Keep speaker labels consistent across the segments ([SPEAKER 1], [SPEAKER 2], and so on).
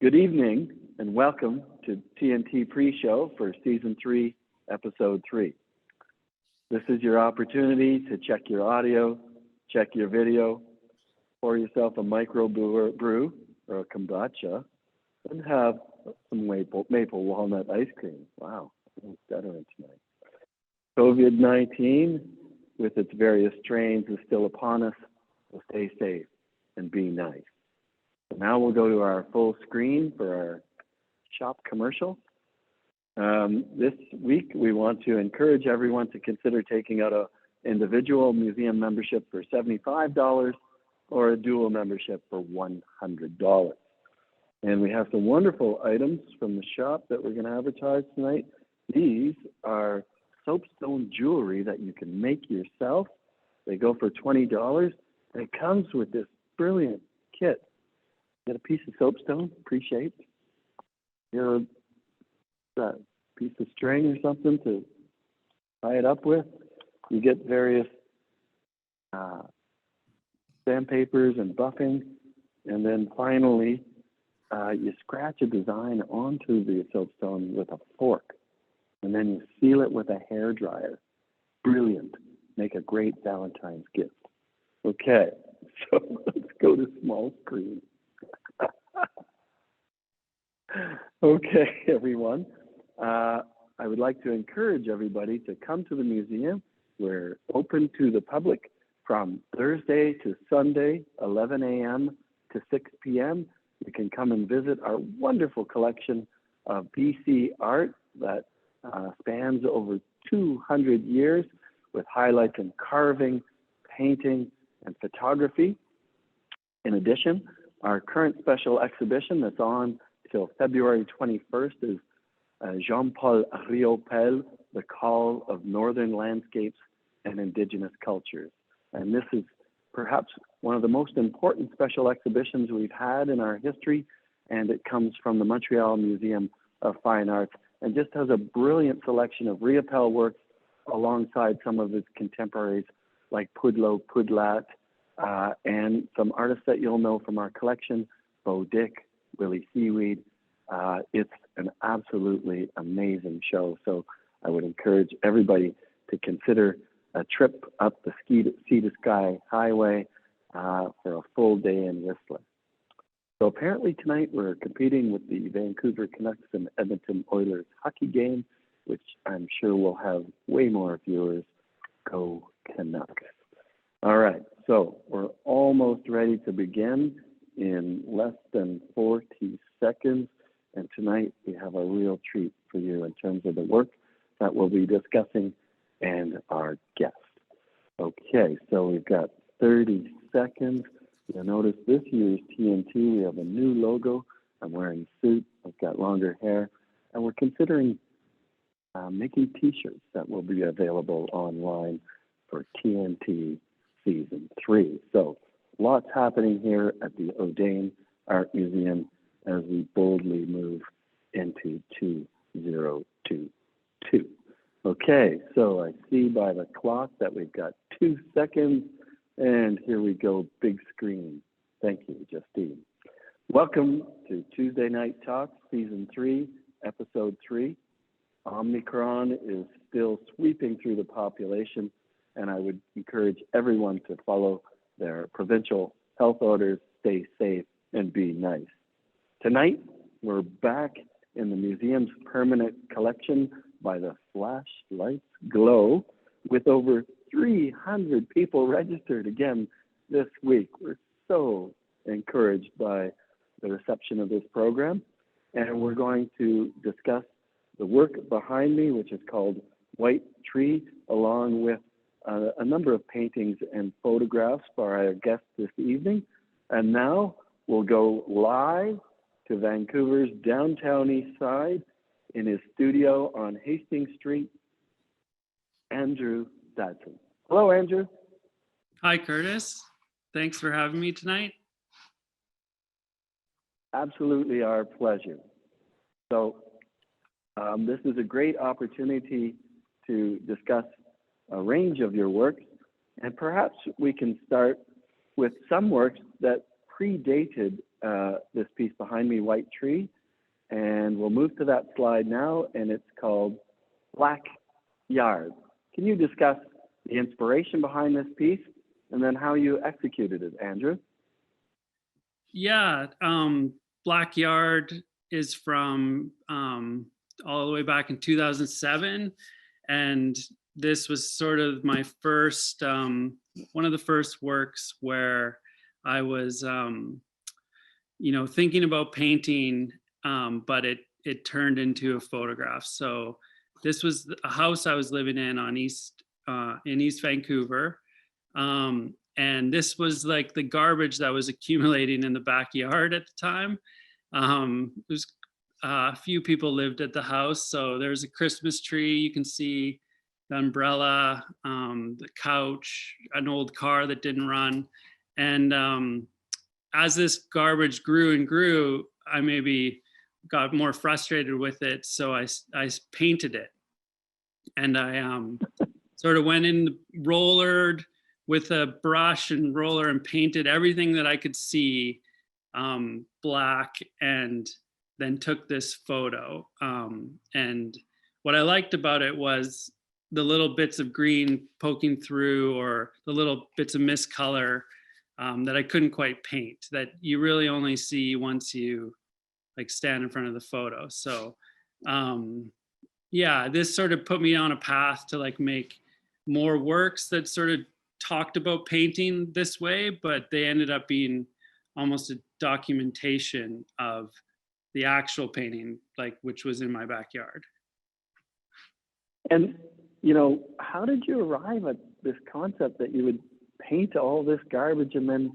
[SPEAKER 1] Good evening and welcome to TNT pre-show for season 3, episode 3. This is your opportunity to check your audio, check your video, pour yourself a micro brew or a kombucha, and have some maple walnut ice cream. Wow, I'm stuttering tonight. COVID-19, with its various strains, is still upon us. So stay safe and be nice. So now we'll go to our full screen for our shop commercial. This week, we want to encourage everyone to consider taking out an individual museum membership for $75 or a dual membership for $100. And we have some wonderful items from the shop that we're going to advertise tonight. These are soapstone jewelry that you can make yourself. They go for $20. And it comes with this brilliant kit. Get a piece of soapstone, pre-shaped. Here's a piece of string or something to tie it up with. You get various sandpapers and buffing, and then finally you scratch a design onto the soapstone with a fork, and then you seal it with a hair dryer. Brilliant. Make a great Valentine's gift. Okay, so let's go to small screen. Okay, everyone. I would like to encourage everybody to come to the museum. We're open to the public from Thursday to Sunday, 11 a.m. to 6 p.m. You can come and visit our wonderful collection of BC art that spans over 200 years with highlights in carving, painting, and photography. In addition, our current special exhibition that's on till February 21st is Jean-Paul Riopel, The Call of Northern Landscapes and Indigenous Cultures. And this is perhaps one of the most important special exhibitions we've had in our history, and it comes from the Montreal Museum of Fine Arts and just has a brilliant selection of Riopel works alongside some of his contemporaries like Pudlo Pudlat, and some artists that you'll know from our collection, Bo Dick, Willie Seaweed. It's an absolutely amazing show. So I would encourage everybody to consider a trip up the Sea to Sky Highway for a full day in Whistler. So apparently tonight we're competing with the Vancouver Canucks and Edmonton Oilers hockey game, which I'm sure will have way more viewers. Go Canucks. All right, so we're almost ready to begin in less than 40 seconds. And tonight we have a real treat for you in terms of the work that we'll be discussing and our guest. Okay, so we've got 30 seconds. You'll notice this year's TNT, we have a new logo. I'm wearing a suit, I've got longer hair, and we're considering making t-shirts that will be available online for TNT Season 3. So lots happening here at the Audain Art Museum as we boldly move into 2022. Okay, so I see by the clock that we've got 2 seconds, and here we go, big screen. Thank you, Justine. Welcome to Tuesday Night Talks, Season 3, Episode 3. Omicron is still sweeping through the population, and I would encourage everyone to follow their provincial health orders, stay safe, and be nice. Tonight, we're back in the museum's permanent collection by the flashlights glow with over 300 people registered again this week. We're so encouraged by the reception of this program, and we're going to discuss the work behind me, which is called White Tree, along with a number of paintings and photographs for our guest this evening. And now we'll go live to Vancouver's downtown east side in his studio on Hastings Street, Andrew Dadson. Hello, Andrew.
[SPEAKER 2] Hi, Curtis. Thanks for having me tonight.
[SPEAKER 1] Absolutely our pleasure. So this is a great opportunity to discuss a range of your works, and perhaps we can start with some works that predated this piece behind me, White Tree, and we'll move to that slide now, and it's called Black Yard. Can you discuss the inspiration behind this piece and then how you executed it, Andrew?
[SPEAKER 2] Yeah, Black Yard is from all the way back in 2007. And this was sort of my first, one of the first works where I was, thinking about painting, but it turned into a photograph. So this was a house I was living in on in East Vancouver. And this was like the garbage that was accumulating in the backyard at the time. There's a few people lived at the house. So there's a Christmas tree. You can see the umbrella, the couch, an old car that didn't run. And as this garbage grew and grew, I maybe got more frustrated with it. So I painted it. And I sort of went in, rollered with a brush and roller and painted everything that I could see black, and then took this photo. And what I liked about it was the little bits of green poking through, or the little bits of miscolor that I couldn't quite paint, that you really only see once you like stand in front of the photo. So yeah, this sort of put me on a path to like make more works that sort of talked about painting this way, but they ended up being almost a documentation of the actual painting, like which was in my backyard.
[SPEAKER 1] And, how did you arrive at this concept that you would paint all this garbage and then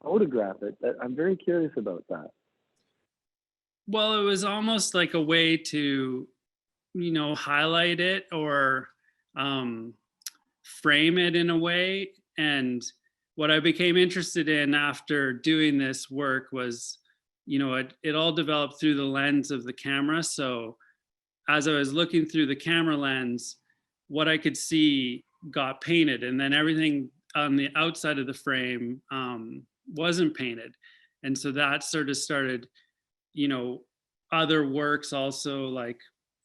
[SPEAKER 1] photograph it? I'm very curious about that.
[SPEAKER 2] Well, it was almost like a way to, highlight it or frame it in a way. And what I became interested in after doing this work was, it all developed through the lens of the camera. So as I was looking through the camera lens, what I could see got painted, and then everything on the outside of the frame wasn't painted. And so that sort of started, other works also, like,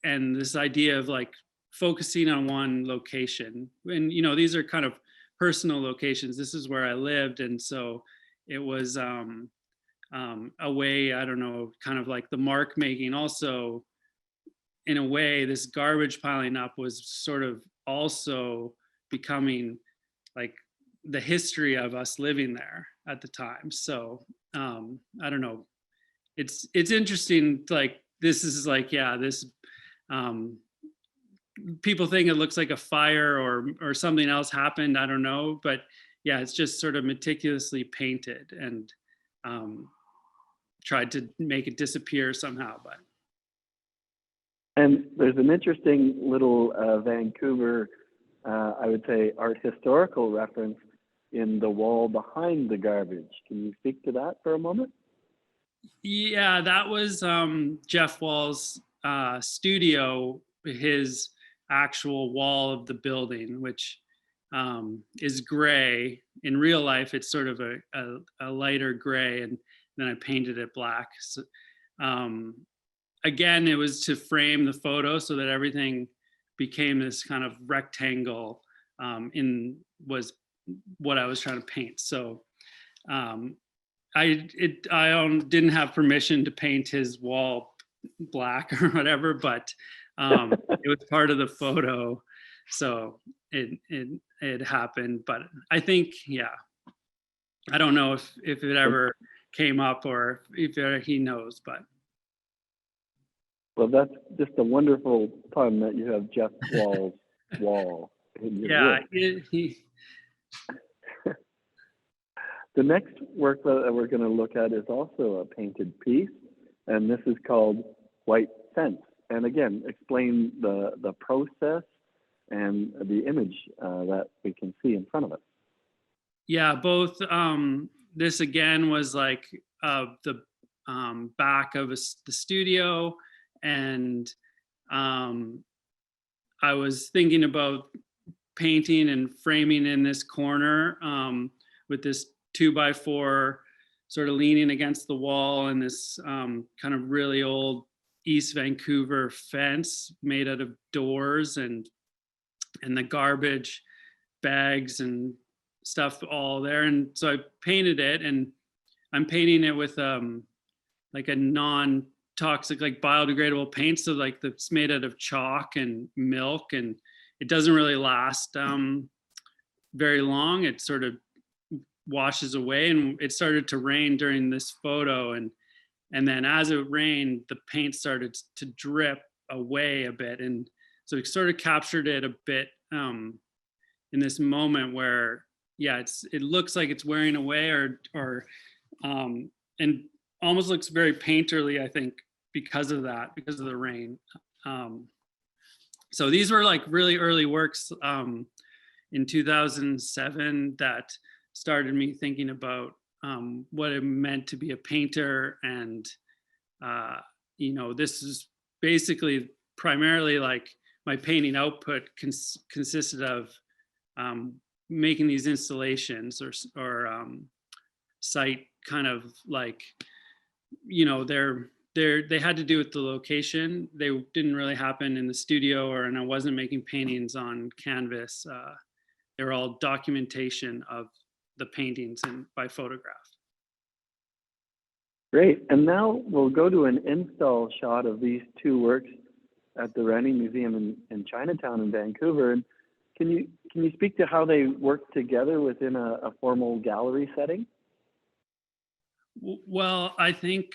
[SPEAKER 2] and this idea of like focusing on one location. And, these are kind of personal locations. This is where I lived. And so it was a way, I don't know, kind of like the mark making also, in a way, this garbage piling up was sort of also becoming like the history of us living there at the time. So I don't know. It's interesting. Like this is like, yeah, this people think it looks like a fire or something else happened. I don't know, but yeah, it's just sort of meticulously painted and tried to make it disappear somehow. But
[SPEAKER 1] And there's an interesting little Vancouver, I would say, art historical reference in the wall behind the garbage. Can you speak to that for a moment?
[SPEAKER 2] yeah, that was Jeff Wall's studio, his actual wall of the building, which is gray. In real life, it's sort of a lighter gray, and then I painted it black. So, again, it was to frame the photo so that everything became this kind of rectangle was what I was trying to paint. So I didn't have permission to paint his wall black or whatever, but it was part of the photo, so it happened. But I think, yeah, I don't know if it ever came up or if he knows, but.
[SPEAKER 1] Well, that's just a wonderful pun that you have Jeff Wall's wall in your
[SPEAKER 2] Yeah,
[SPEAKER 1] work. The next work that we're going to look at is also a painted piece, and this is called White Fence. And again, explain the process and the image that we can see in front of us.
[SPEAKER 2] Yeah, both. This again was like the back of the studio, and I was thinking about painting and framing in this corner with this 2x4 sort of leaning against the wall in this kind of really old East Vancouver fence made out of doors, and the garbage bags and stuff all there. And so I painted it, and I'm painting it with like a non-toxic, like biodegradable paint. So like it's made out of chalk and milk, and it doesn't really last very long. It sort of washes away, and it started to rain during this photo. And then as it rained, the paint started to drip away a bit. And so it sort of captured it a bit in this moment where, yeah, it looks like it's wearing away, or and almost looks very painterly, I think, because of that, because of the rain. So these were like really early works in 2007 that started me thinking about what it meant to be a painter. And this is basically primarily like my painting output consisted of making these installations or site kind of like, they had to do with the location. They didn't really happen in the studio, and I wasn't making paintings on canvas. They were all documentation of the paintings and by photograph.
[SPEAKER 1] Great. And now we'll go to an install shot of these two works at the Audain Museum in Chinatown in Vancouver. And can you speak to how they work together within a formal gallery setting?
[SPEAKER 2] Well, I think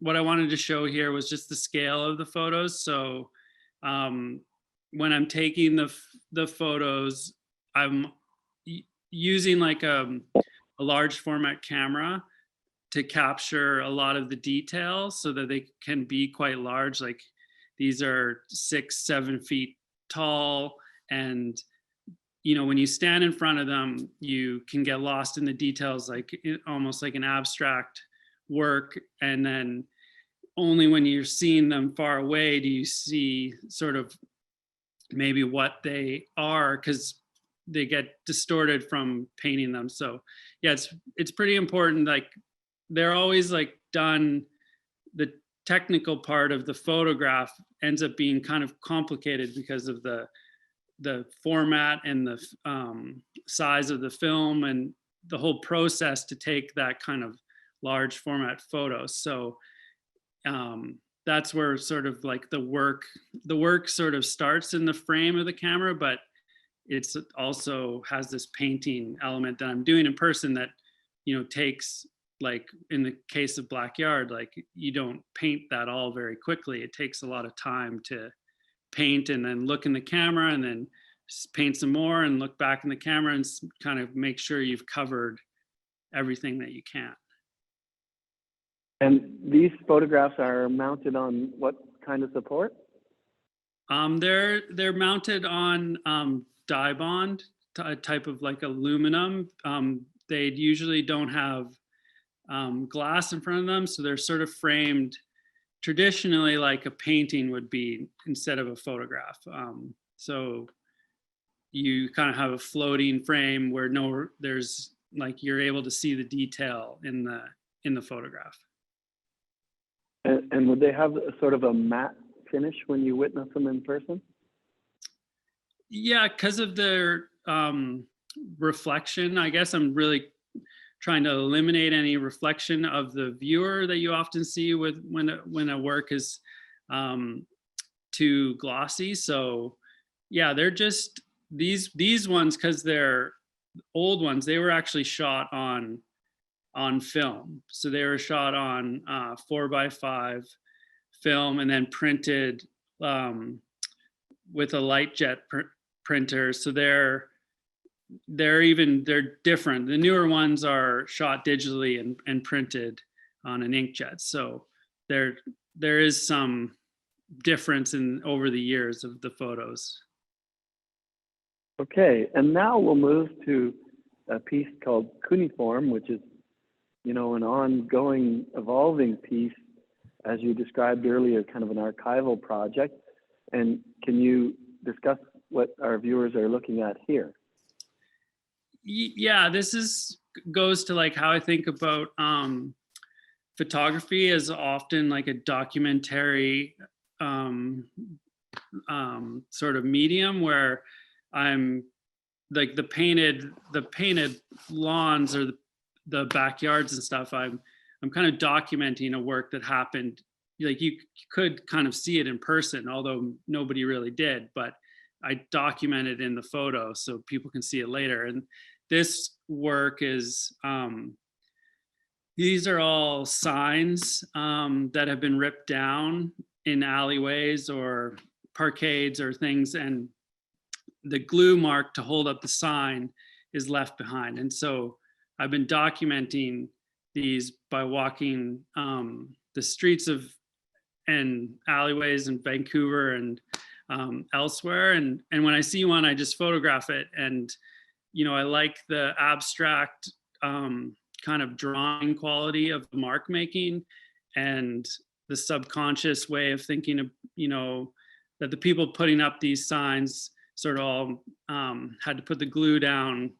[SPEAKER 2] what I wanted to show here was just the scale of the photos. So when I'm taking the photos, I'm using like a large format camera to capture a lot of the details so that they can be quite large. Like these are 6-7 feet tall, and when you stand in front of them, you can get lost in the details, like almost like an abstract work. And then only when you're seeing them far away do you see sort of maybe what they are, because they get distorted from painting them. So yeah, it's pretty important. Like they're always like done, the technical part of the photograph ends up being kind of complicated because of the format and the size of the film and the whole process to take that kind of large format photo. So that's where sort of like the work sort of starts in the frame of the camera, but it's also has this painting element that I'm doing in person that takes, like in the case of Blackyard, like you don't paint that all very quickly. It takes a lot of time to paint and then look in the camera and then paint some more and look back in the camera and kind of make sure you've covered everything that you can.
[SPEAKER 1] And these photographs are mounted on what kind of support?
[SPEAKER 2] They're mounted on dye bond, type of like aluminum. They usually don't have glass in front of them, so they're sort of framed traditionally like a painting would be instead of a photograph. So you kind of have a floating frame where there's like you're able to see the detail in the photograph.
[SPEAKER 1] And would they have a sort of a matte finish when you witness them in person?
[SPEAKER 2] Yeah, because of their reflection, I guess I'm really trying to eliminate any reflection of the viewer that you often see with when a work is too glossy. So yeah, they're just these ones, because they're old ones, they were actually shot on film. So they were shot on 4x5 film and then printed with a light jet printer. So they're different. The newer ones are shot digitally and printed on an inkjet. So there is some difference over the years of the photos.
[SPEAKER 1] Okay, and now we'll move to a piece called Kuniform, which is, an ongoing, evolving piece, as you described earlier, kind of an archival project. And can you discuss what our viewers are looking at here?
[SPEAKER 2] Yeah, goes to like how I think about photography as often like a documentary sort of medium, where I'm like the painted lawns or the backyards and stuff. I'm kind of documenting a work that happened. Like you could kind of see it in person, although nobody really did, but I documented in the photo so people can see it later. And this work is these are all signs that have been ripped down in alleyways or parkades or things, and the glue mark to hold up the sign is left behind. And so I've been documenting these by walking the streets of and alleyways in Vancouver and elsewhere. And when I see one, I just photograph it. And, you know, I like the abstract kind of drawing quality of mark making and the subconscious way of thinking of, you know, that the people putting up these signs sort of all had to put the glue down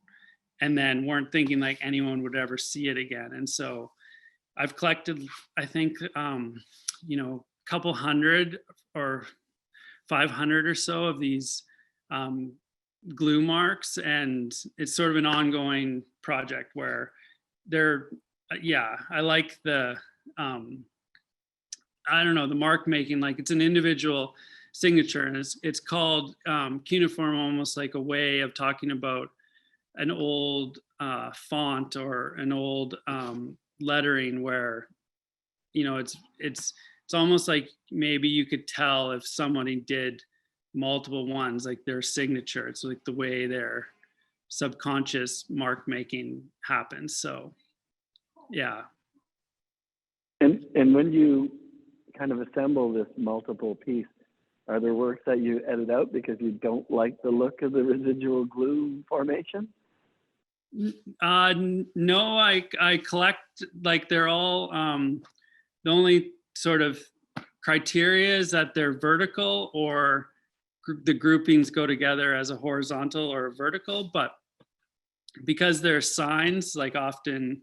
[SPEAKER 2] and then weren't thinking like anyone would ever see it again. And so I've collected, I think, you know, a couple hundred or 500 or so of these glue marks. And it's sort of an ongoing project where I like the, I don't know, the mark making, like it's an individual signature, and it's called Kuniform, almost like a way of talking about an old font or an old lettering where, you know, it's almost like maybe you could tell if somebody did multiple ones, like their signature. It's like the way their subconscious mark making happens. So yeah.
[SPEAKER 1] And when you kind of assemble this multiple piece, are there works that you edit out because you don't like the look of the residual glue formation?
[SPEAKER 2] No, I collect, like they're all, the only sort of criteria is that they're vertical or the groupings go together as a horizontal or a vertical. But because they're signs, like often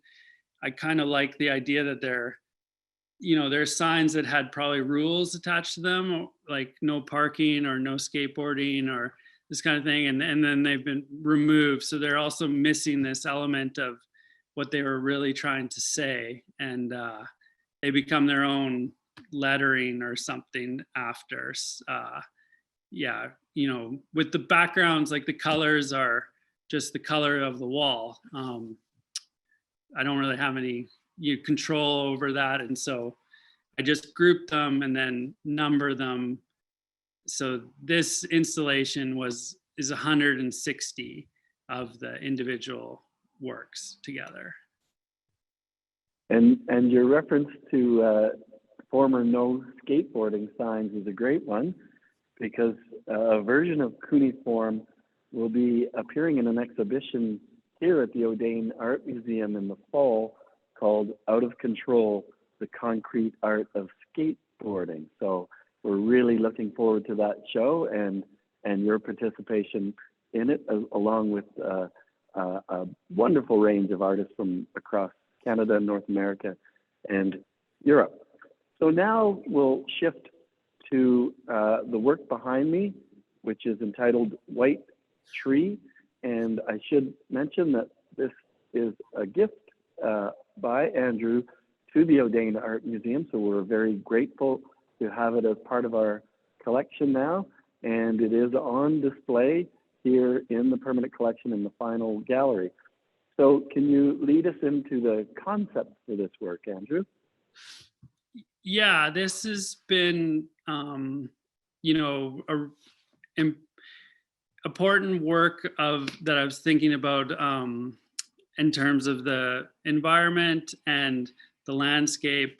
[SPEAKER 2] I kind of like the idea that they're, you know, there's signs that had probably rules attached to them, like no parking or no skateboarding or this kind of thing. And then they've been removed. So they're also missing this element of what they were really trying to say. And they become their own lettering or something after. Yeah, you know, with the backgrounds, like the colors are just the color of the wall. I don't really have any control over that. And so I just group them and then number them. So this installation is 160 of the individual works together.
[SPEAKER 1] And your reference to former no skateboarding signs is a great one, because a version of Kuniform will be appearing in an exhibition here at the Audain Art Museum in the fall called Out of Control, the Concrete Art of Skateboarding. So we're really looking forward to that show and your participation in it, along with a wonderful range of artists from across Canada, North America, and Europe. So now we'll shift to the work behind me, which is entitled White Tree. And I should mention that this is a gift by Andrew to the Audain Art Museum. So we're very grateful to have it as part of our collection now. And it is on display here in the permanent collection in the final gallery. So can you lead us into the concept for this work, Andrew?
[SPEAKER 2] Yeah, this has been, you know, important work that I was thinking about in terms of the environment and the landscape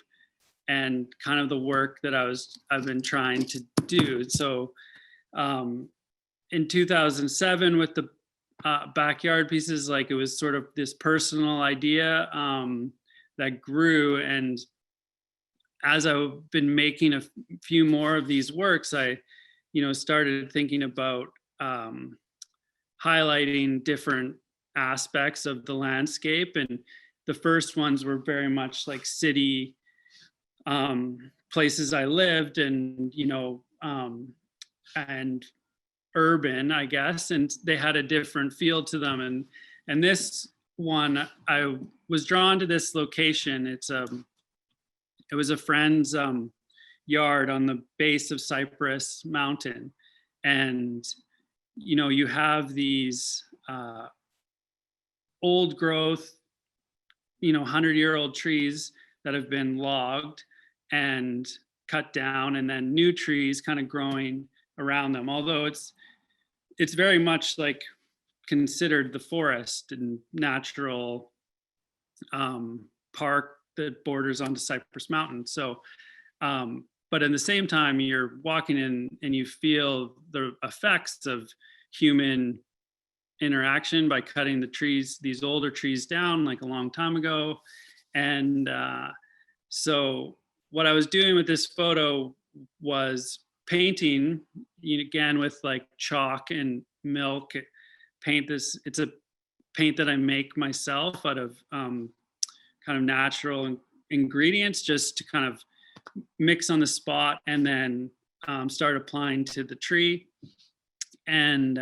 [SPEAKER 2] and kind of the work that I've been trying to do. So in 2007 with the backyard pieces, like it was sort of this personal idea that grew. And as I've been making a few more of these works, I, you know, started thinking about highlighting different aspects of the landscape. And the first ones were very much like city places I lived, and and urban, I guess, and they had a different feel to them. And this one, I was drawn to this location. It was a friend's yard on the base of Cypress Mountain, and you have these old growth, 100-year-old trees that have been logged and cut down, and then new trees kind of growing around them. Although it's very much like considered the forest and natural park that borders onto Cypress Mountain. So, but at the same time, you're walking in and you feel the effects of human interaction by cutting the trees, these older trees down like a long time ago. And so what I was doing with this photo was painting, again, with like chalk and milk, paint this. It's a paint that I make myself out of kind of natural ingredients, just to kind of mix on the spot, and then start applying to the tree. And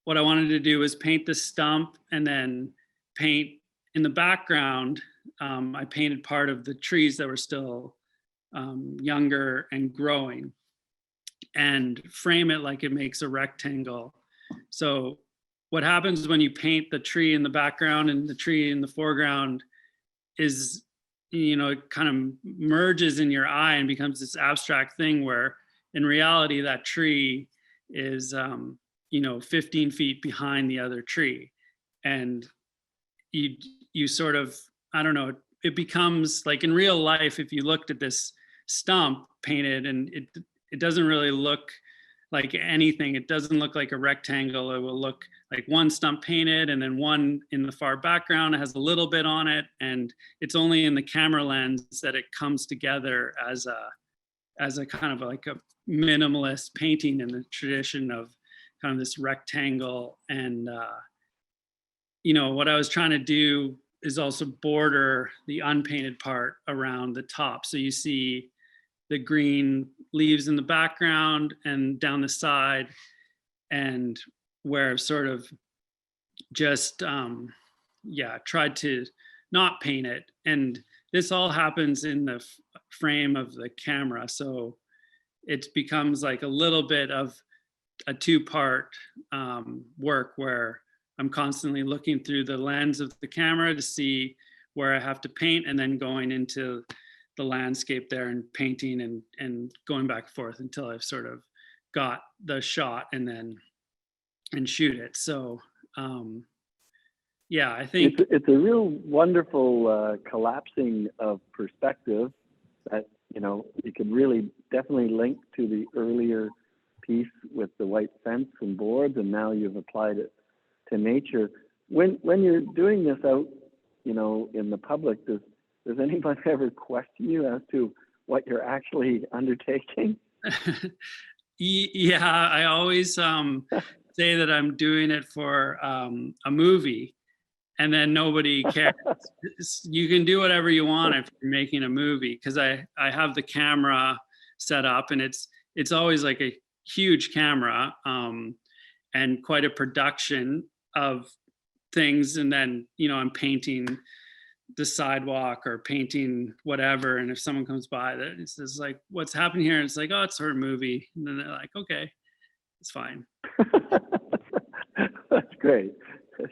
[SPEAKER 2] what I wanted to do was paint the stump, and then paint in the background. I painted part of the trees that were still younger and growing, and frame it like it makes a rectangle. So what happens when you paint the tree in the background and the tree in the foreground is, it kind of merges in your eye and becomes this abstract thing, where in reality that tree is 15 feet behind the other tree. And you sort of, I don't know, it becomes like, in real life, if you looked at this stump painted, and it doesn't really look like anything. It doesn't look like a rectangle. It will look like one stump painted, and then one in the far background has a little bit on it, and it's only in the camera lens that it comes together as a kind of like a minimalist painting in the tradition of kind of this rectangle. And what I was trying to do is also border the unpainted part around the top, so you see the green leaves in the background and down the side, and where I've sort of just tried to not paint it. And this all happens in the frame of the camera, so it becomes like a little bit of a two-part work, where I'm constantly looking through the lens of the camera to see where I have to paint, and then going into the landscape there and painting and going back and forth until I've sort of got the shot, and shoot it. So I think
[SPEAKER 1] it's a real wonderful collapsing of perspective that you can really definitely link to the earlier piece with the white fence and boards, and now you've applied it to nature. When you're doing this out in the public, does anyone ever question you as to what you're actually undertaking?
[SPEAKER 2] Yeah, I always say that I'm doing it for a movie, and then nobody cares. You can do whatever you want if you're making a movie, because I have the camera set up, and it's always like a huge camera and quite a production of things. And then I'm painting the sidewalk or painting whatever, and if someone comes by that it says like, what's happening here, and it's like, oh, it's her movie, and then they're like, okay, it's fine.
[SPEAKER 1] That's great.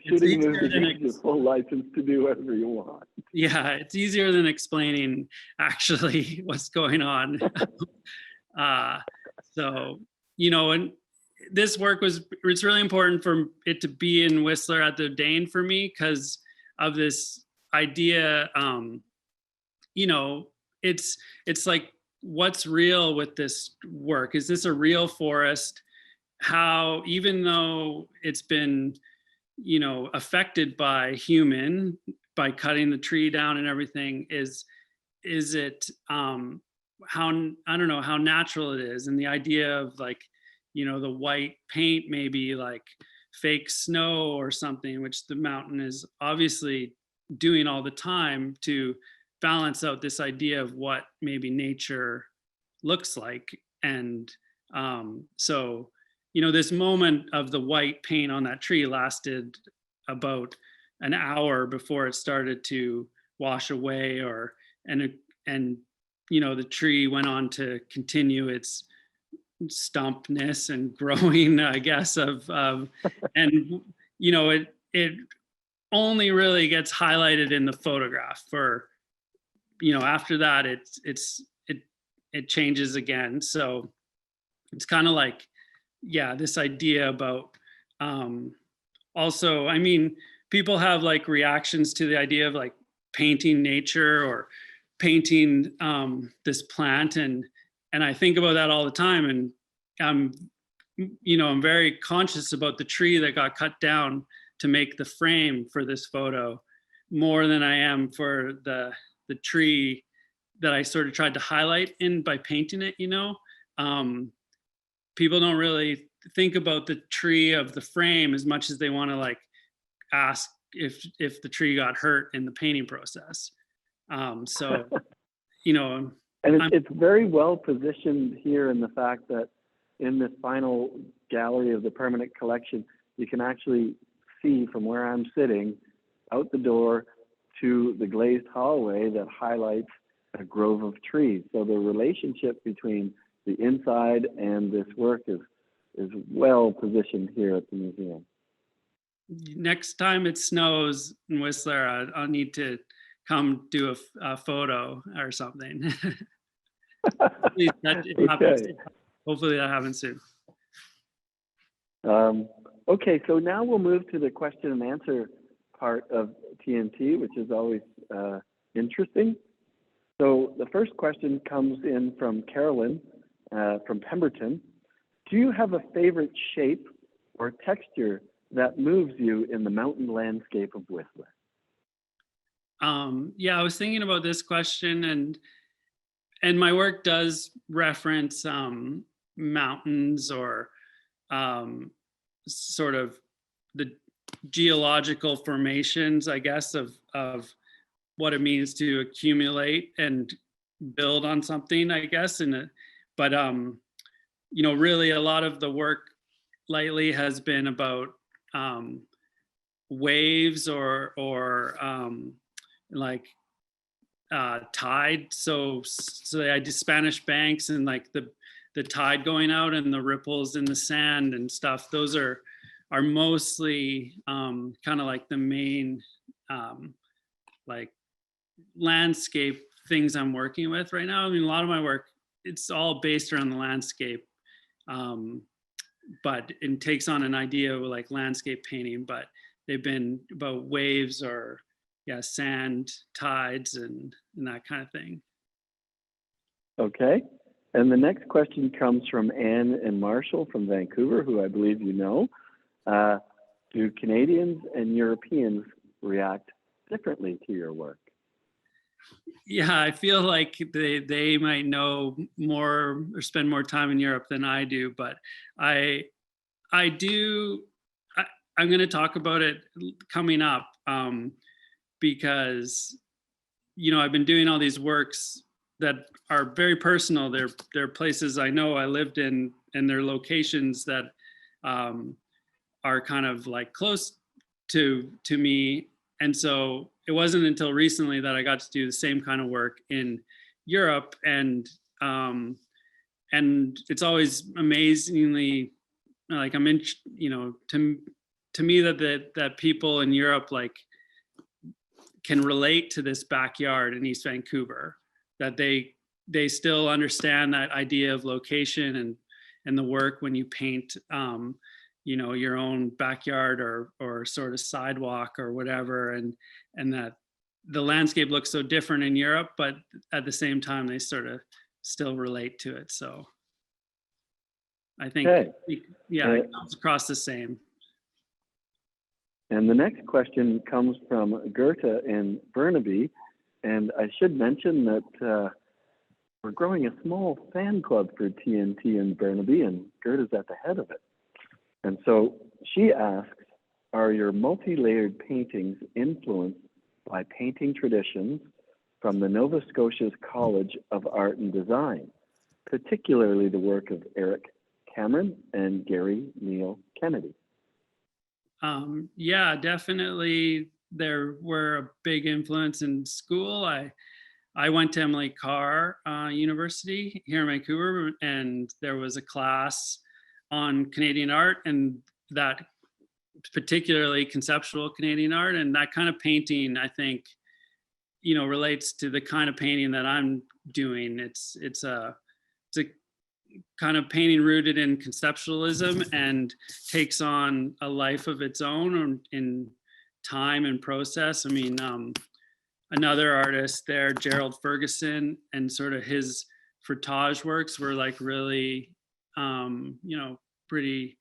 [SPEAKER 1] Shooting a movie gives you full license to do whatever you want.
[SPEAKER 2] Yeah, it's easier than explaining actually what's going on. So and this work it's really important for it to be in Whistler at the Audain for me, because of this idea. It's like, what's real with this work? Is this a real forest? How, even though it's been affected by cutting the tree down and everything, is it how, I don't know, how natural it is? And the idea of like the white paint maybe like fake snow or something, which the mountain is obviously doing all the time to balance out this idea of what maybe nature looks like. And so, this moment of the white paint on that tree lasted about an hour before it started to wash away, and the tree went on to continue its stumpness and growing, I guess, and it only really gets highlighted in the photograph. For after that it changes again. So it's kind of like, this idea about also, I mean, people have like reactions to the idea of like painting nature or painting this plant, and I think about that all the time. And I'm very conscious about the tree that got cut down to make the frame for this photo, more than I am for the tree that I sort of tried to highlight by painting it. People don't really think about the tree of the frame as much as they want to like ask if the tree got hurt in the painting process. So
[SPEAKER 1] and it's very well positioned here in the fact that in this final gallery of the permanent collection, you can actually see from where I'm sitting out the door to the glazed hallway that highlights a grove of trees. So the relationship between the inside and this work is well positioned here at the museum.
[SPEAKER 2] Next time it snows in Whistler, I'll need to come do a photo or something.
[SPEAKER 1] Okay.
[SPEAKER 2] Hopefully that happens soon.
[SPEAKER 1] Okay, so now we'll move to the question and answer part of TNT, which is always interesting. So the first question comes in from Carolyn from Pemberton. Do you have a favorite shape or texture that moves you in the mountain landscape of Whistler?
[SPEAKER 2] I was thinking about this question, and my work does reference mountains or sort of the geological formations, I guess, of what it means to accumulate and build on something, I guess. But really a lot of the work lately has been about waves or like tide. So I did Spanish banks and like the tide going out and the ripples in the sand and stuff. Those are mostly kind of like the main like landscape things I'm working with right now. I mean, a lot of my work, it's all based around the landscape, but it takes on an idea of like landscape painting, but they've been about waves or sand, tides, and that kind of thing.
[SPEAKER 1] Okay. And the next question comes from Anne and Marshall from Vancouver, who I believe you know. Do Canadians and Europeans react differently to your work?
[SPEAKER 2] Yeah, I feel like they might know more or spend more time in Europe than I do, but I'm going to talk about it coming up because I've been doing all these works that are very personal. They're places I know I lived in, and they're locations that are kind of like close to me. And so it wasn't until recently that I got to do the same kind of work in Europe, and it's always amazingly like I'm in, to me that people in Europe like can relate to this backyard in East Vancouver, that they still understand that idea of location and the work when you paint your own backyard or sort of sidewalk or whatever, and that the landscape looks so different in Europe, but at the same time they sort of still relate to it. So I think it comes across the same.
[SPEAKER 1] And the next question comes from Goethe in Burnaby, and I should mention that we're growing a small fan club for TNT in Burnaby, and Goethe's at the head of it. And so She asks, are your multi-layered paintings influenced by painting traditions from the Nova Scotia's College of Art and Design, particularly the work of Eric Cameron and Gary Neal Kennedy?
[SPEAKER 2] Yeah, definitely. There were a big influence in school. I went to Emily Carr University here in Vancouver, and there was a class on Canadian art, and that particularly conceptual Canadian art, and that kind of painting, I think, relates to the kind of painting that I'm doing. It's a kind of painting rooted in conceptualism and takes on a life of its own in time and process. I mean, another artist there, Gerald Ferguson, and sort of his frottage works were like really, pretty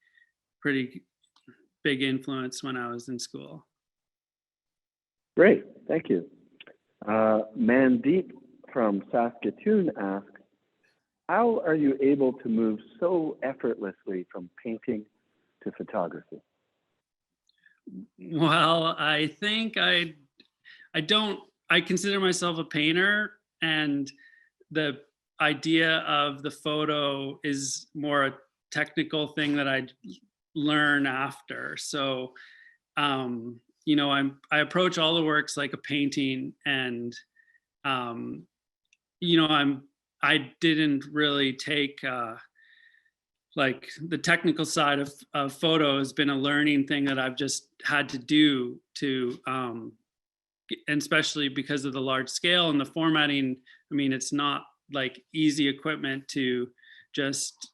[SPEAKER 2] big influence when I was in school.
[SPEAKER 1] Great, thank you. Mandeep from Saskatoon asks, how are you able to move so effortlessly from painting to photography?
[SPEAKER 2] Well, I think I consider myself a painter, and the idea of the photo is more a technical thing that I learn after. So, I approach all the works like a painting, and I didn't really take like the technical side of photo has been a learning thing that I've just had to do to, and especially because of the large scale and the formatting. I mean, it's not like easy equipment to just,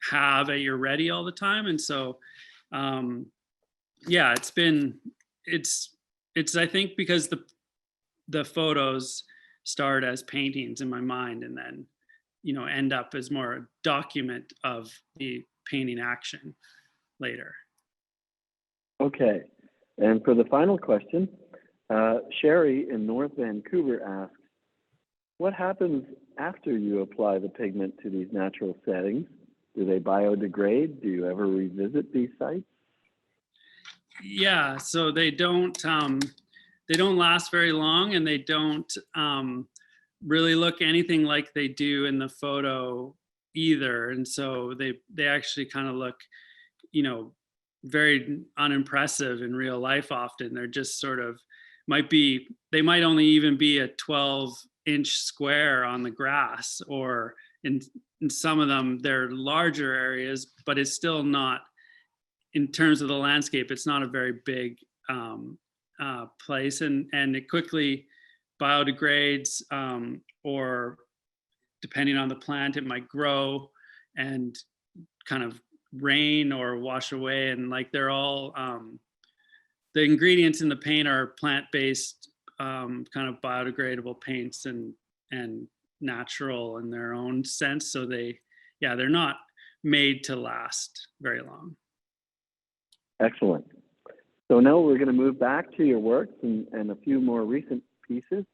[SPEAKER 2] have at your ready all the time. And so, yeah, it's I think because the photos start as paintings in my mind, and then end up as more a document of the painting action later.
[SPEAKER 1] Okay, and for the final question, Sherry in North Vancouver asks, what happens after you apply the pigment to these natural settings? Do they biodegrade? Do you ever revisit these sites?
[SPEAKER 2] Yeah, so they don't last very long, and they don't really look anything like they do in the photo either. And so they actually kind of look, very unimpressive in real life often. They're just sort of they might only even be a 12-inch square on the grass, or in some of them they're larger areas, but it's still not, in terms of the landscape, it's not a very big place, and it quickly biodegrades, or depending on the plant, it might grow and kind of rain or wash away. And like they're all, the ingredients in the paint are plant-based, kind of biodegradable paints and natural in their own sense. So they're not made to last very long.
[SPEAKER 1] Excellent. So now we're going to move back to your works and a few more recent pieces.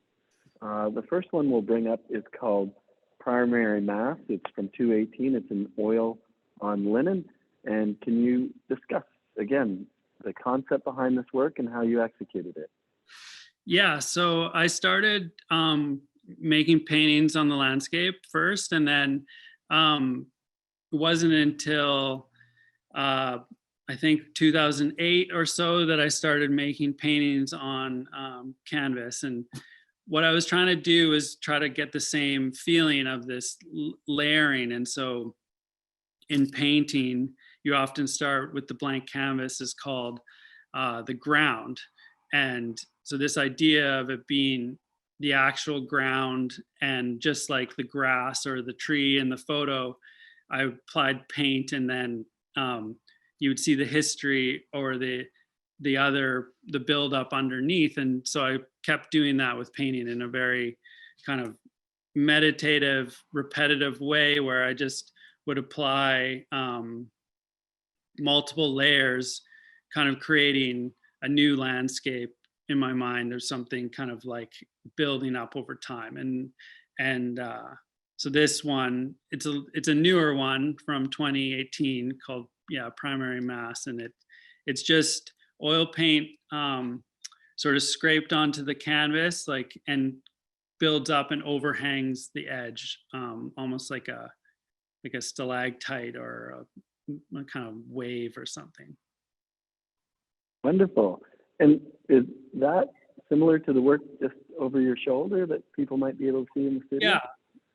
[SPEAKER 1] The first one we'll bring up is called Primary Mass. It's from 2018. It's an oil on linen. And can you discuss, again, the concept behind this work and how you executed it?
[SPEAKER 2] Yeah, so I started making paintings on the landscape first, and then it wasn't until I think 2008 or so that I started making paintings on canvas. And what I was trying to do is try to get the same feeling of this layering. And so in painting, you often start with the blank canvas is called the ground. And so this idea of it being the actual ground, and just like the grass or the tree in the photo, I applied paint, and then you would see the history or the build up underneath. And so I kept doing that with painting in a very kind of meditative, repetitive way, where I just would apply multiple layers, kind of creating a new landscape in my mind. There's something kind of like building up over time. And so this one, it's a newer one from 2018 called primary mass, and it's just oil paint sort of scraped onto the canvas, like, and builds up and overhangs the edge, almost like a stalactite or a kind of wave or something.
[SPEAKER 1] Wonderful. And is that similar to the work just over your shoulder that people might be able to see in the studio?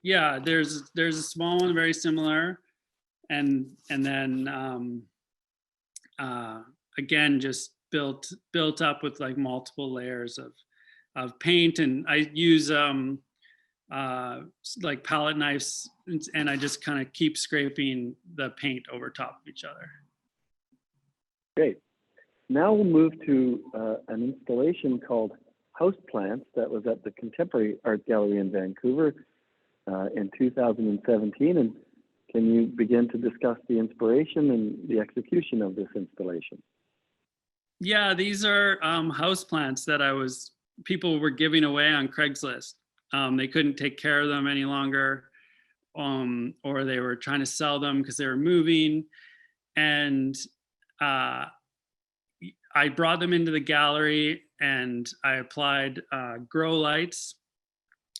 [SPEAKER 2] Yeah. There's a small one, very similar, and then again, just built up with like multiple layers of paint, and I use like palette knives, and I just kind of keep scraping the paint over top of each other.
[SPEAKER 1] Great. Now we'll move to an installation called Houseplants that was at the Contemporary Art Gallery in Vancouver in 2017. And can you begin to discuss the inspiration and the execution of this installation?
[SPEAKER 2] Yeah, these are houseplants that people were giving away on Craigslist. They couldn't take care of them any longer, or they were trying to sell them because they were moving. And I brought them into the gallery, and I applied grow lights.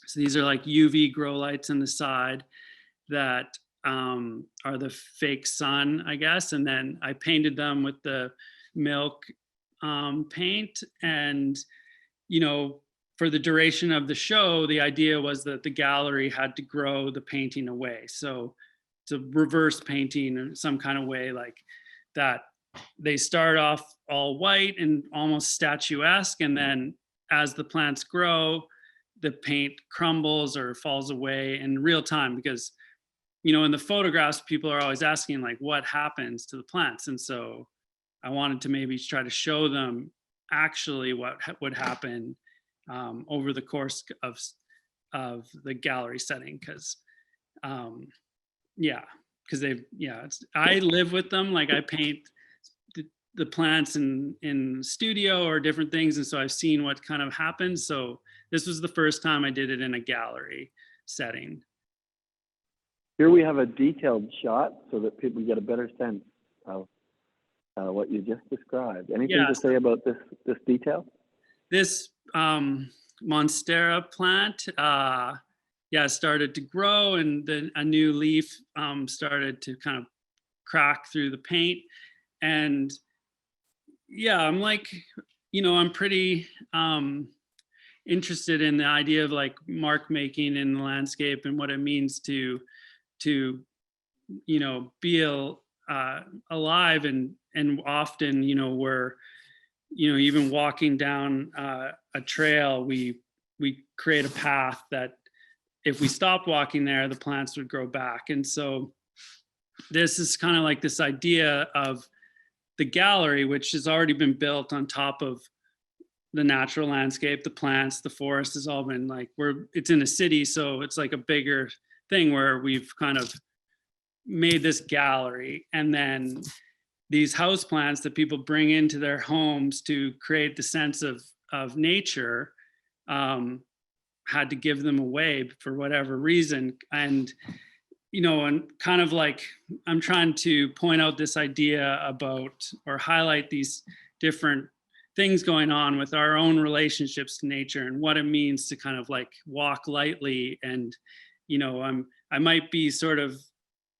[SPEAKER 2] So these are like UV grow lights on the side that are the fake sun, I guess. And then I painted them with the milk paint. And, for the duration of the show, the idea was that the gallery had to grow the painting away. So it's a reverse painting in some kind of way, like that. They start off all white and almost statuesque, and then as the plants grow, the paint crumbles or falls away in real time, because in the photographs people are always asking like what happens to the plants, and so I wanted to maybe try to show them actually what would happen over the course of the gallery setting, because I live with them. Like, I paint the plants in studio or different things, and so I've seen what kind of happens. So this was the first time I did it in a gallery setting.
[SPEAKER 1] Here we have a detailed shot so that people get a better sense of what you just described. Anything to say about this detail?
[SPEAKER 2] This Monstera plant started to grow, and then a new leaf started to kind of crack through the paint. And I'm like, I'm pretty interested in the idea of like mark making in the landscape and what it means to be alive, and often we're even walking down a trail, we create a path that if we stopped walking there, the plants would grow back. And so this is kind of like this idea of the gallery, which has already been built on top of the natural landscape, the plants, the forest has all been like, it's in a city, so it's like a bigger thing where we've kind of made this gallery. And then these house plants that people bring into their homes to create the sense of nature had to give them away for whatever reason. And and kind of like, I'm trying to point out this idea about, or highlight these different things going on with our own relationships to nature and what it means to kind of like walk lightly. And, I might be sort of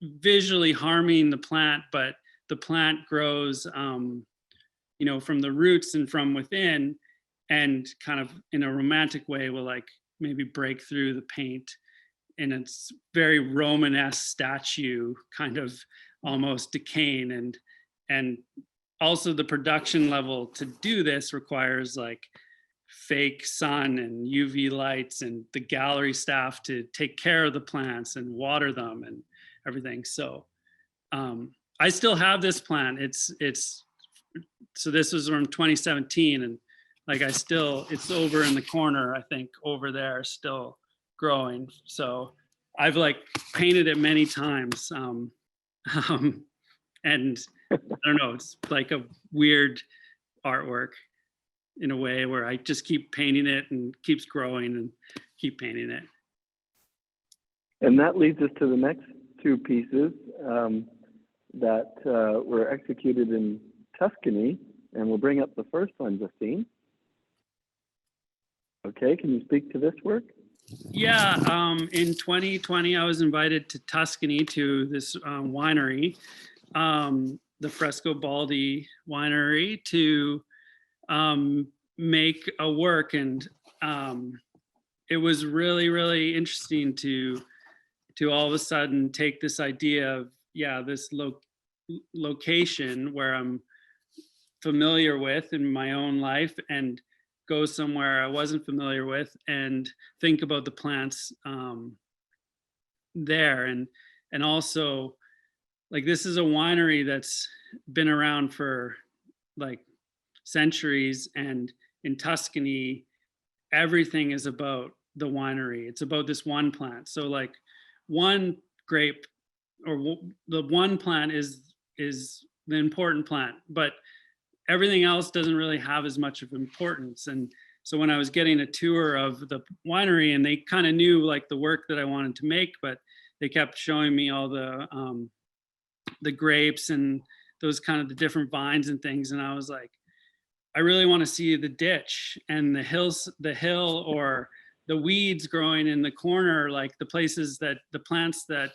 [SPEAKER 2] visually harming the plant, but the plant grows, from the roots and from within, and kind of in a romantic way will like maybe break through the paint. And it's very Romanesque statue, kind of almost decaying. And also the production level to do this requires like fake sun and UV lights and the gallery staff to take care of the plants and water them and everything. So I still have this plant. So this was from 2017, and like it's over in the corner, I think, over there, still growing. So I've like painted it many times, and I don't know, it's like a weird artwork in a way where I just keep painting it and keeps growing and keep painting it.
[SPEAKER 1] And that leads us to the next two pieces. that were executed in Tuscany, and we'll bring up the first one, Justine. Okay, can you speak to this work?
[SPEAKER 2] Yeah, in 2020, I was invited to Tuscany to this winery, the Frescobaldi winery, to make a work, and it was really, really interesting to all of a sudden take this idea of, yeah, this location where I'm familiar with in my own life, and go somewhere I wasn't familiar with and think about the plants there. And also, like, this is a winery that's been around for like centuries, and in Tuscany, everything is about the winery. It's about this one plant. So like one grape, or the one plant is the important plant, but everything else doesn't really have as much of importance. And so when I was getting a tour of the winery, and they kind of knew like the work that I wanted to make, but they kept showing me all the grapes and those kind of the different vines and things. And I was like, I really want to see the ditch and the hill, or the weeds growing in the corner, like the places that the plants that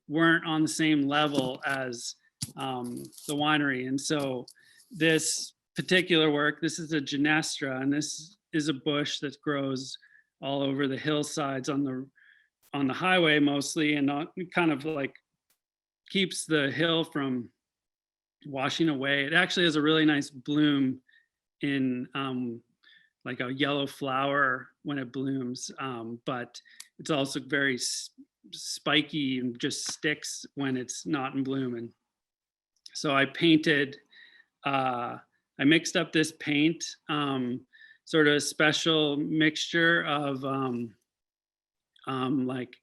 [SPEAKER 2] weren't on the same level as the winery. And so this particular work, this is a Ginistra, and this is a bush that grows all over the hillsides on the highway mostly, and kind of like keeps the hill from washing away. It actually has a really nice bloom in like a yellow flower when it blooms, but it's also very spiky and just sticks when it's not in bloom. And so I painted, I mixed up this paint, sort of a special mixture of like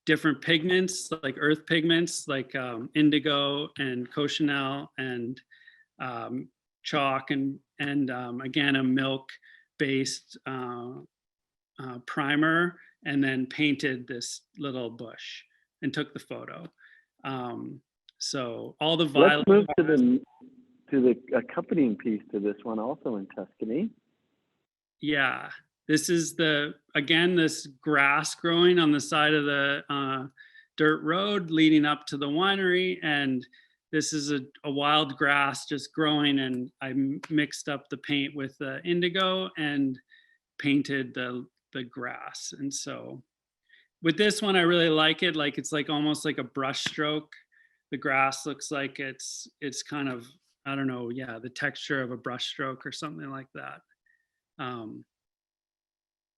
[SPEAKER 2] different pigments, like earth pigments, like indigo and cochineal and chalk, and again, a milk-based primer, and then painted this little bush and took the photo. So all the violet.
[SPEAKER 1] Let's move to the accompanying piece to this one, also in Tuscany.
[SPEAKER 2] Yeah, this is this grass growing on the side of the dirt road leading up to the winery, and this is a wild grass just growing, and I mixed up the paint with the indigo and painted the grass. And so with this one, I really like it. Like, it's like almost like a brush stroke. The grass looks like it's kind of, I don't know, yeah, the texture of a brush stroke or something like that. And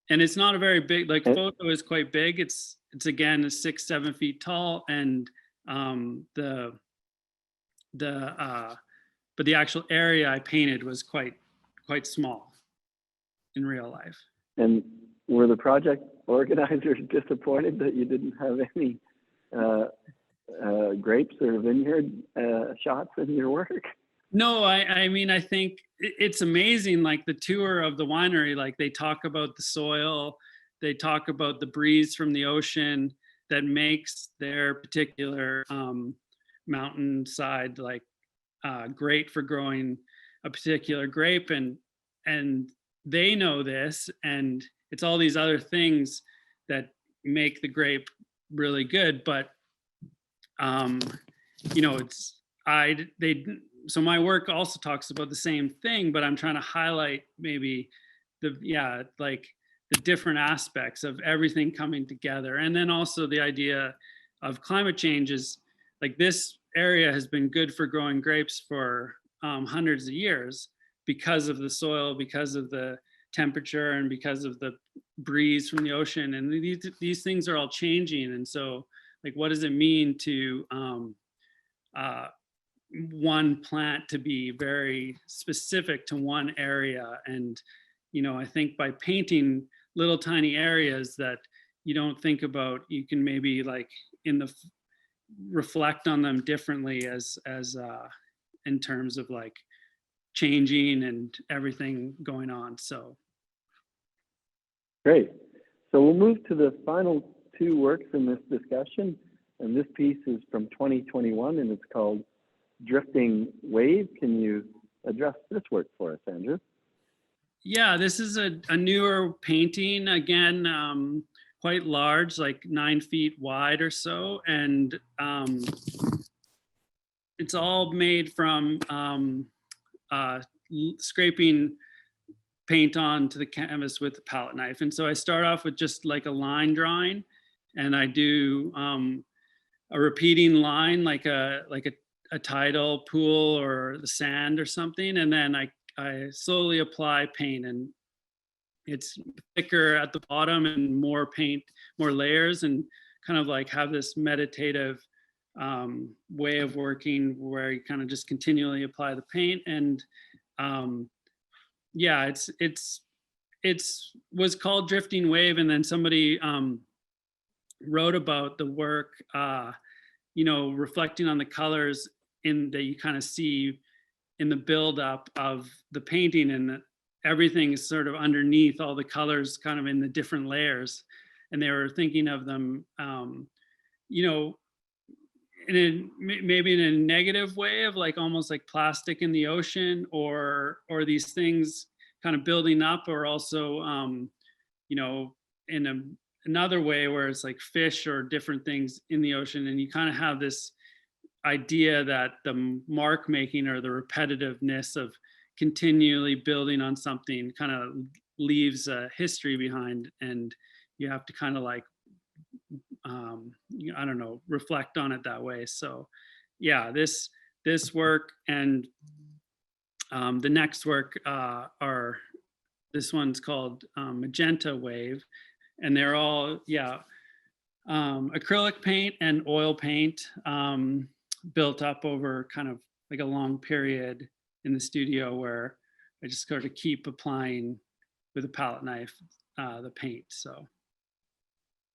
[SPEAKER 2] it's not a very big, like, photo is quite big. It's again 6-7 feet tall, and but the actual area I painted was quite small in real life.
[SPEAKER 1] And were the project organizers disappointed that you didn't have any grapes or vineyard shots in your work?
[SPEAKER 2] No, I mean, I think it's amazing, like the tour of the winery, like they talk about the soil, they talk about the breeze from the ocean that makes their particular mountainside like great for growing a particular grape, and they know this, and it's all these other things that make the grape really good. But you know, so my work also talks about the same thing, but I'm trying to highlight maybe like the different aspects of everything coming together. And then also the idea of climate change is, like, this area has been good for growing grapes for hundreds of years because of the soil, because of the temperature, and because of the breeze from the ocean. And these things are all changing. And so, like, what does it mean to one plant to be very specific to one area? And, you know, I think by painting little tiny areas that you don't think about, you can maybe like reflect on them differently as in terms of like changing and everything going on. So
[SPEAKER 1] great. So we'll move to the final two works in this discussion. and this piece is from 2021, and it's called Drifting Wave. Can you address this work for us, Andrew?
[SPEAKER 2] Yeah, this is a newer painting, again, quite large, like 9 feet wide or so. And it's all made from scraping paint onto the canvas with a palette knife. And so I start off with just like a line drawing, and I do a repeating line, like a tidal pool or the sand or something. And then I slowly apply paint, and it's thicker at the bottom and more paint, more layers, and kind of like have this meditative way of working where you kind of just continually apply the paint. And yeah, it's was called Drifting Wave, and then somebody wrote about the work, reflecting on the colors in that you kind of see in the buildup of the painting, and everything is sort of underneath, all the colors kind of in the different layers. And they were thinking of them, maybe in a negative way of like almost like plastic in the ocean, or these things kind of building up, or also, in another way where it's like fish or different things in the ocean. And you kind of have this idea that the mark making or the repetitiveness of continually building on something kind of leaves a history behind, and you have to kind of like reflect on it that way. So yeah, this work and the next work are, this one's called Magenta Wave, and they're all acrylic paint and oil paint, built up over kind of like a long period in the studio, where I just sort of keep applying with a palette knife the paint. So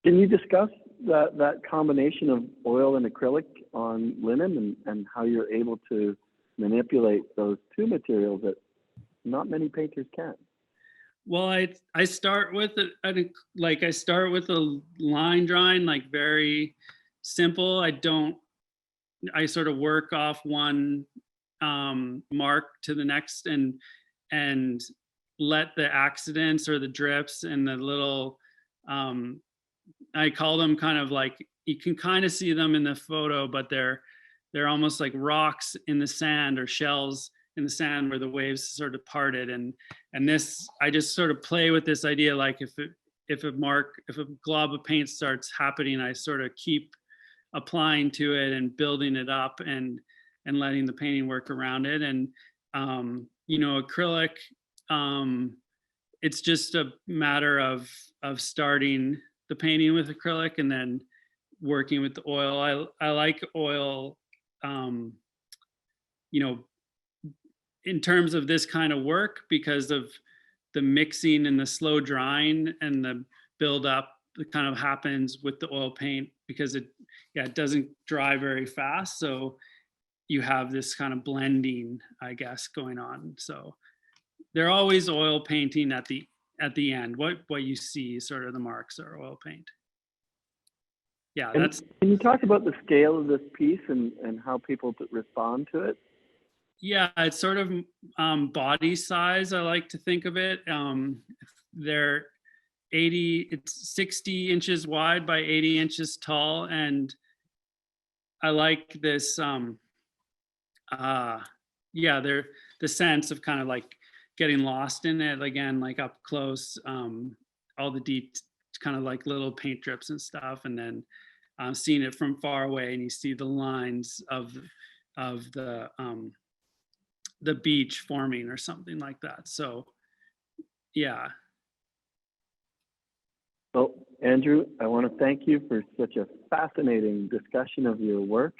[SPEAKER 1] can you discuss that combination of oil and acrylic on linen, and how you're able to manipulate those two materials that not many painters can?
[SPEAKER 2] Well, I start with a line drawing, like very simple. I sort of work off one mark to the next, and let the accidents or the drips and the little, I call them kind of like, you can kind of see them in the photo, but they're almost like rocks in the sand or shells in the sand where the waves sort of parted. And this, I just sort of play with this idea, like if a glob of paint starts happening, I sort of keep applying to it and building it up, and letting the painting work around it. And acrylic, it's just a matter of starting the painting with acrylic and then working with the oil. I like oil, in terms of this kind of work, because of the mixing and the slow drying and the build up that kind of happens with the oil paint, because it doesn't dry very fast. So you have this kind of blending, I guess, going on. So they're always oil painting at the end. What you see, sort of the marks, are oil paint. Yeah,
[SPEAKER 1] can you talk about the scale of this piece and how people respond to it?
[SPEAKER 2] Yeah, it's sort of body size, I like to think of it. They're it's 60 inches wide by 80 inches tall. And I like this, they're the sense of kind of like getting lost in it again, like up close, all the kind of like little paint drips and stuff. And then seeing it from far away, and you see the lines of the beach forming or something like that. So yeah.
[SPEAKER 1] Well, Andrew, I want to thank you for such a fascinating discussion of your work.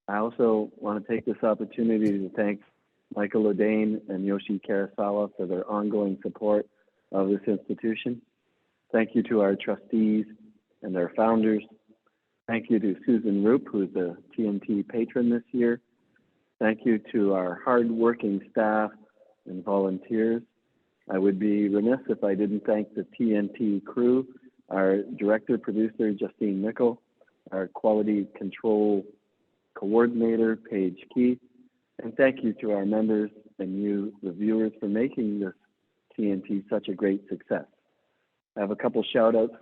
[SPEAKER 1] I also want to take this opportunity to thank Michael Audain and Yoshi Karasawa for their ongoing support of this institution. Thank you to our trustees and their founders. Thank you to Susan Roop, who's a TNT patron this year. Thank you to our hardworking staff and volunteers. I would be remiss if I didn't thank the TNT crew, our director, producer, Justine Nickel, our quality control coordinator, Paige Keith. And thank you to our members and you, the viewers, for making this TNT such a great success. I have a couple shout outs.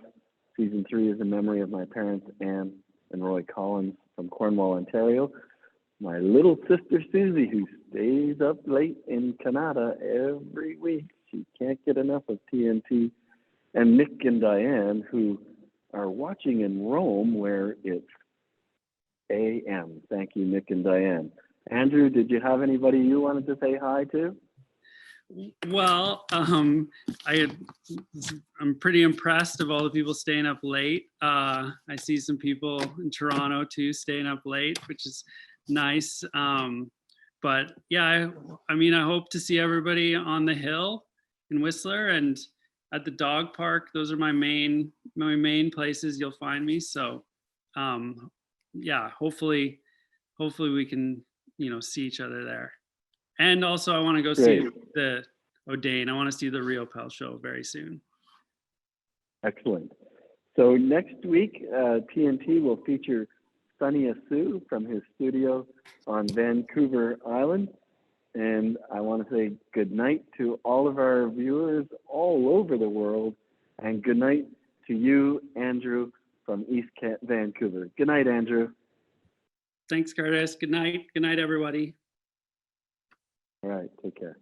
[SPEAKER 1] Season 3 is in memory of my parents, Anne and Roy Collins from Cornwall, Ontario. My little sister, Susie, who stays up late in Canada every week. She can't get enough of TNT. And Nick and Diane, who are watching in Rome, where it's AM. Thank you, Nick and Diane. Andrew, did you have anybody you wanted to say hi to?
[SPEAKER 2] Well, I'm pretty impressed of all the people staying up late. I see some people in Toronto too staying up late, which is nice. But yeah, I mean, I hope to see everybody on the hill in Whistler and at the dog park. Those are my main places you'll find me. So yeah, hopefully we can, see each other there. And also I want to go see the Audain. I want to see the RealPal show very soon.
[SPEAKER 1] Excellent. So next week, TNT will feature Sunny Asu from his studio on Vancouver Island. And I want to say good night to all of our viewers all over the world. And good night to you, Andrew, from East Vancouver. Good night, Andrew.
[SPEAKER 2] Thanks, Curtis. Good night. Good night, everybody.
[SPEAKER 1] All right. Take care.